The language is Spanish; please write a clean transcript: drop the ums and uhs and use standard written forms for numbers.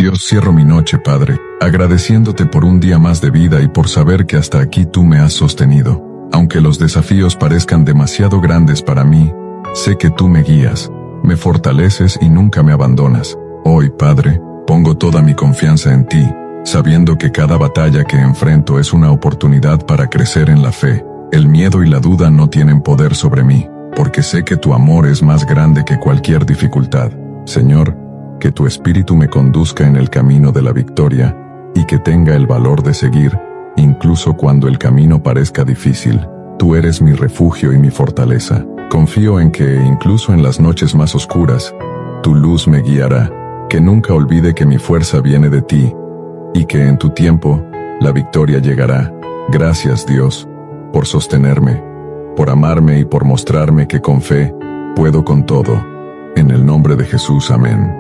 Dios, cierro mi noche, Padre, agradeciéndote por un día más de vida y por saber que hasta aquí tú me has sostenido. Aunque los desafíos parezcan demasiado grandes para mí, sé que tú me guías, me fortaleces y nunca me abandonas. Hoy, Padre, pongo toda mi confianza en ti, sabiendo que cada batalla que enfrento es una oportunidad para crecer en la fe. El miedo y la duda no tienen poder sobre mí, porque sé que tu amor es más grande que cualquier dificultad. Señor, que tu espíritu me conduzca en el camino de la victoria, y que tenga el valor de seguir, incluso cuando el camino parezca difícil. Tú eres mi refugio y mi fortaleza. Confío en que, incluso en las noches más oscuras, tu luz me guiará. Que nunca olvide que mi fuerza viene de ti, y que en tu tiempo, la victoria llegará. Gracias, Dios, por sostenerme, por amarme y por mostrarme que con fe, puedo con todo. En el nombre de Jesús, amén.